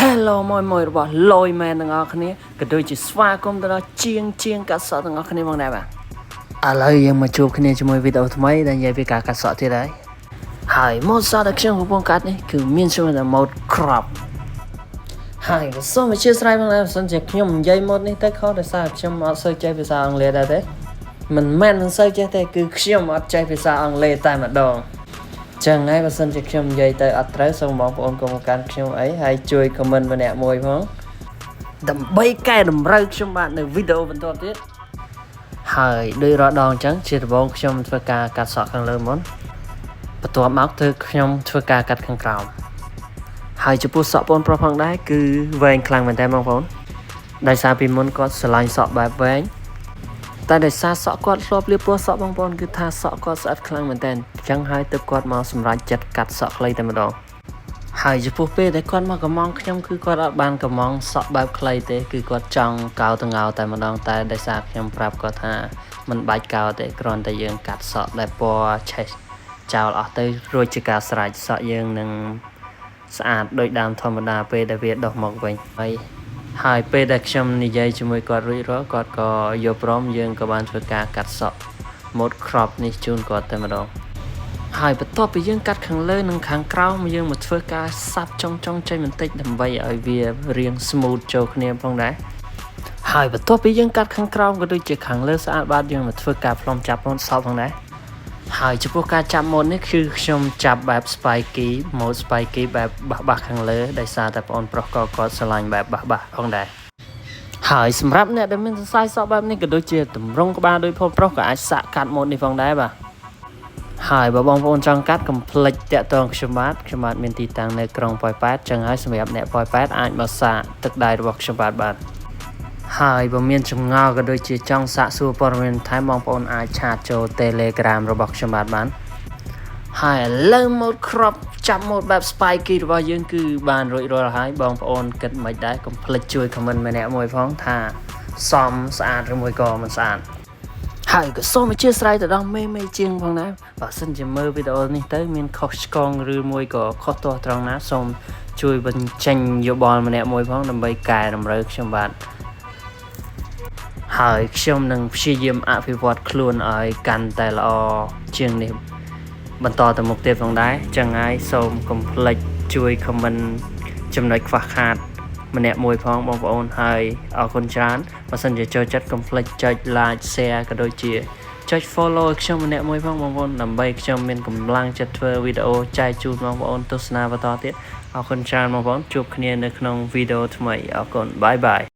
Hello មួយរបស់លយមែនទាំងអស់គ្នាក៏ដូចជាស្វាគមន៍ទៅដល់ជាងកាត់សក់ទាំងអស់គ្នាមកដែរបាទឥឡូវយើងមកជួបគ្នាជាមួយវីដេអូថ្មីដែលនិយាយពីការកាត់សក់ទៀតហើយម៉ូដសក់ដែលខ្ញុំកំពុងកាត់នេះគឺមានឈ្មោះថាម៉ូដ crop ហើយសូមអធិស្ឋានផងដែរបើសិនជាខ្ញុំនិយាយម៉ូដនេះទៅខុសដោយសារខ្ញុំអត់សូវចេះភាសាអង់គ្លេសដែរទេមិនមែនមិនសូវចេះទេគឺខ្ញុំអត់ចេះភាសាអង់គ្លេសតែម្ដងចឹងហើយបើសិនជាខ្ញុំនិយាយទៅអត់ត្រូវសូមបងប្អូនកុំកាន់ខ្ញុំអីហើយជួយ comment ម្នាក់មួយផងដើម្បីកែតម្រូវខ្ញុំបាទនៅវីដេអូបន្តទៀតហើយដោយរាល់ដងអញ្ចឹងជាដំបូងខ្ញុំធ្វើការកាត់សក់ខាងលើមុនបន្ទាប់មកគឺខ្ញុំធ្វើការកាត់ខាងក្រោមហើយចំពោះសក់បងប្រុសផងដែរគឺវែងខ្លាំងមែនតើបងប្អូនដោយសារពីមុនគាត់ស្រឡាញ់សក់បែបវែងតែដោយសារសក់គាត់ធ្លាប់លាបពណ៌សក់បងប្អូនគឺថាសក់គាត់ស្អាតខ្លាំងមែនតើអញ្ចឹងហើយទើបគាត់មកសម្រេចចិត្តកាត់សក់ខ្លីតែម្ដងហើយចំពោះពេលដែលគាត់មកកំងខ្ញុំគឺគាត់អត់បានកំងសក់បែបខ្លីទេគឺគាត់ចង់កោតងោតែម្ដងតែដោយសារខ្ញុំប្រាប់គាត់ថាមិនបាច់កោទេគ្រាន់តែយើងកាត់សក់ដែលពណ៌ឆេះចោលអស់ទៅរួចជាការស្រេចសក់យើងនឹងស្អាតដូចដើមធម្មតាពេលដែលវាដុះមកវិញហើយពេលដែលខ្ញុំនិយាយជាមួយគាត់រួចរាល់គាត់ក៏យល់ព្រមយើងក៏បានធ្វើការកាត់សក់ម៉ូដ crop នេះជូនគាត់តែម្ដងហើយបន្ទាប់ពីយើងកាត់ខាងលើនិងខាងក្រោមយើងមកធ្វើការសាប់ចុងចេញបន្តិចដើម្បីឲ្យវារាង smooth ចូលគ្នាផងដែរហើយបន្ទាប់ពីយើងកាត់ខាងក្រោមក៏ដូចជាខាងលើស្អាតបាតយើងមកធ្វើការផ្លុំចាប់ម៉ូដសក់ផងដែរហើយចំពោះការចាប់ម៉ូដនេះគឺខ្ញុំចាប់បែប spiky ម៉ូដ spiky បែបបះខាងលើដោយសារតែបងប្រុសក៏គាត់ស្រឡាញ់បែបបះផងដែរហើយសម្រាប់អ្នកដែលមានសរសៃសក់បែបនេះក៏ដូចជាតម្រង់ក្បាលដោយបងប្រុសក៏អាចសាក់កាត់ម៉ូដនេះផងដែរបាទហើយបើបងប្អូនចង់កាត់កុំភ្លេចតាក់ទងខ្ញុំបាទមានទីតាំងនៅក្រុងប៉ោយប៉ែតចឹងហើយសម្រាប់អ្នកប៉ោយប៉ែតអាចមកសាកទឹកដៃរបស់ខ្ញុំបាទហើយបើមានចម្ងល់ក៏ដូចជាចង់សាកសួរព័ត៌មានថែមបងប្អូនអាចឆាតចូល Telegram របស់ខ្ញុំបានហើយឥឡូវម៉ូដ crop ចាប់ម៉ូដបែប spiky របស់យើងគឺបានរួចរាល់ហើយបងប្អូនគិតមិនដែរកុំភ្លេចជួយ comment ម្នាក់មួយផងថាសមស្អាតឬមួយក៏មិនស្អាតហើយក៏សូមអធិស្ឋានទៅដល់មេជាងផងដែរបើសិនជាមើលវីដេអូនេះទៅមានខុសឆ្គងឬមួយក៏ខុសទាស់ត្រង់ណាសូមជួយបញ្ចេញយោបល់ម្នាក់មួយផងដើម្បីកែតម្រូវខ្ញុំបាទហើយខ្ញុំនឹងព្យាយាមអភិវឌ្ឍខ្លួនឲ្យកាន់តែល្អជាងនេះបន្តទៅមុខទៀតផងដែរចឹងហើយសូមកុំភ្លេចជួយ comment ចំណុចខ្វះខាតម្នាក់មួយផងបងប្អូនហើយអរគុណច្រើនបើសិនជាចូលចិត្តកុំភ្លេចចុច like share ក៏ដូចជាចុច follow ខ្ញុំម្នាក់មួយផងបងប្អូនដើម្បីខ្ញុំមានកម្លាំងចិត្តធ្វើវីដេអូចែកជូនបងប្អូនទស្សនាបន្តទៀតអរគុណច្រើនបងប្អូនជួបគ្នានៅក្នុងវីដេអូថ្មីអរគុណបាយ